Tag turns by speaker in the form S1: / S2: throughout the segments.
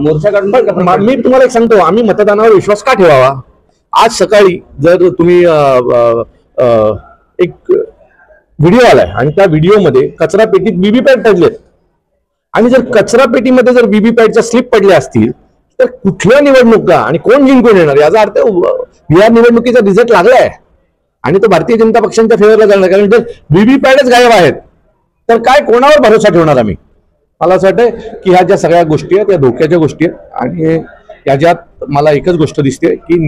S1: मोर्चा काढून
S2: मी तुम्हाला एक सांगतो, आम्ही मतदानावर विश्वास का ठेवावा. आज सकाळी जर तुम्ही एक व्हिडिओ आलाय आणि त्या व्हिडिओमध्ये कचरा पेटीत व्हीव्हीपॅट पडलेत आणि जर कचरा पेटीमध्ये जर व्हीव्हीपॅटच्या स्लिप पडल्या असतील तर कुठल्या निवडणुका आणि कोण जिंकून येणार याचा अर्थ या निवडणुकीचा रिझल्ट लागलाय आणि तो भारतीय जनता पक्षांच्या फेवरला जाणार. कारण जर व्हीव्हीपॅटच गायब आहेत तर काय कोणावर भरोसा ठेवणार आम्ही. मला असं वाटतं की ह्या ज्या सगळ्या गोष्टी आहेत त्या धोक्याच्या गोष्टी आहेत आणि याच्यात मला एकच गोष्ट दिसते की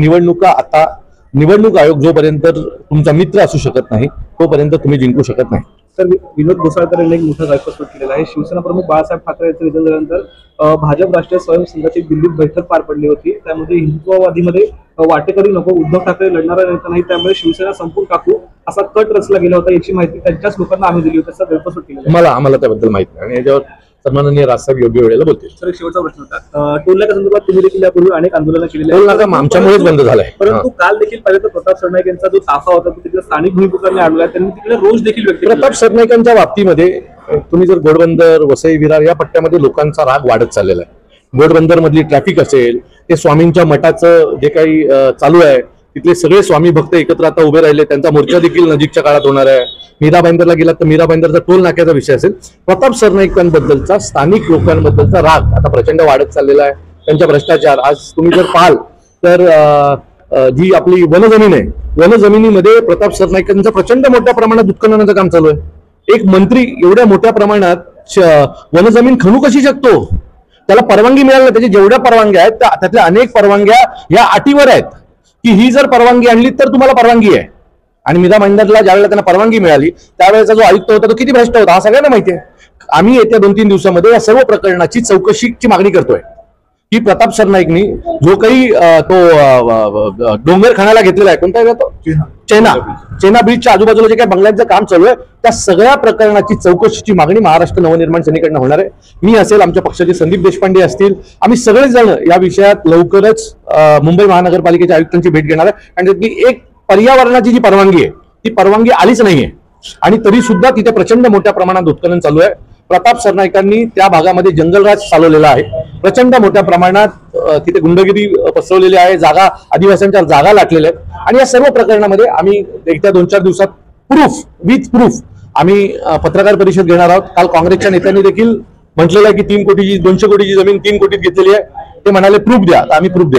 S2: निवडणूक आयोग जोपर्यंत तुमचा मित्र असू शकत नाही तोपर्यंत तुम्ही जिंकू शकत नाही.
S3: तर विनोद घोसाळकर यांनी एक मोठा गैरसमज केलेला आहे. शिवसेना प्रमुख बाळासाहेब ठाकरे यांचं निधन झाल्यानंतर भाजप राष्ट्रीय स्वयंसेवकांची दिल्लीत बैठक पार पडली होती. त्यामध्ये हिंदुत्ववादीमध्ये वाटेकरी नको, उद्धव ठाकरे लढणारा नेता नाही, त्यामुळे शिवसेना संपून टाकू असा कट रचला गेला होता याची माहिती त्यांच्याच लोकांना आम्ही दिली होती. त्याचा गैरसमज केला
S2: आम्हाला त्याबद्दल माहिती नाही आणि याच्यावर सन्माननीय राजसाहेब योग्य वेळेला बोलतील.
S3: सर एक शेवटचा प्रश्न होता, टोल नाका संदर्भात तुम्ही देखील यापूर्वी अनेक आंदोलनं केलेली
S2: टोल नाका आमच्यामुळेच बंद झालाय.
S3: परंतु काल देखील पाहिलं तर प्रताप सरनाईक यांचा जो ताफा होता तो तिकडे स्थानिक भूमिपुत्रांनी आणला, त्यांनी तिकडे रोष देखील व्यक्त केला.
S2: प्रताप सरनाईकांच्या बाबतीमध्ये तुम्ही जर घोडबंदर, वसई विरार या पट्ट्यामध्ये लोकांचा राग वाढत चाललेला आहे. घोडबंदर मधली ट्रॅफिक असेल, ते स्वामींच्या मठाचं जे काही चालू आहे तिथले सगळे स्वामी भक्त एकत्र आता उभे राहिले, त्यांचा मोर्चा देखील नजीकच्या काळात होणार आहे. मीरा भाईंदरला गेला तर मीरा भाईंदरचा टोल नाक्याचा विषय असेल. प्रताप सरनाईकांबद्दलचा स्थानिक लोकांबद्दलचा राग आता प्रचंड वाढत चाललेला आहे. त्यांच्या भ्रष्टाचार आज तुम्ही जर पाहाल तर जी आपली वनजमीन आहे, वनजमिनीमध्ये प्रताप सरनाईकांचं प्रचंड मोठ्या प्रमाणात उत्खननाचं काम चालू आहे. एक मंत्री एवढ्या मोठ्या प्रमाणात वनजमीन खणू कशी शकतो, त्याला परवानगी मिळाली. त्याच्या जेवढ्या परवानग्या आहेत त्यातल्या अनेक परवानग्या या अटीवर आहेत की ही जर परवानगी आणली तर तुम्हाला परवानगी आहे. आणि मीरा भाईंदरला ज्यावेळेला त्यांना परवानगी मिळाली त्यावेळेचा जो आयुक्त होता तो किती भ्रष्ट होता हा सगळ्यांना माहिती आहे. आम्ही येत्या 2-3 दिवसामध्ये या सर्व प्रकरणाची चौकशीची मागणी करतोय की प्रताप सरनाईकनी जो काही तो डोंगर खाण्याला घेतलेला आहे, कोणता आहे तो चेना बीचच्या आजूबाजूला जे काही बंगल्यांचं काम चालू आहे त्या सगळ्या प्रकरणाची चौकशीची मागणी महाराष्ट्र नवनिर्माण सेनेकडनं होणार आहे. मी असेल, आमच्या पक्षाचे संदीप देशपांडे असतील, आम्ही सगळेच जण या विषयात लवकरच मुंबई महानगरपालिकेच्या आयुक्तांची भेट घेणार आहे. आणि त्यातली एक पर्यावरणाची जी परवानगी आहे ती परवानगी आलीच नाहीये आणि तरी सुद्धा तिथे प्रचंड मोठ्या प्रमाणात उत्खनन चालू आहे. प्रताप सरनाईकांनी त्या भागामध्ये जंगलराज चालवलेला आहे. प्रचंड मोठ्या प्रमाणात तिथे गुंडगिरी पसरवलेली आहे, जागा आदिवासींच्या जागा लाटलेल्या आहेत. आणि या सर्व प्रकरणामध्ये आम्ही येत्या 2-4 दिवसात विथ प्रूफ आम्ही पत्रकार परिषद घेणार आहोत. काल काँग्रेसच्या नेत्यांनी देखील म्हटलेलं आहे की 200 कोटीची जमीन 3 कोटीत घेतलेली आहे. ते म्हणाले प्रूफ द्या, आम्ही प्रूफ देतो.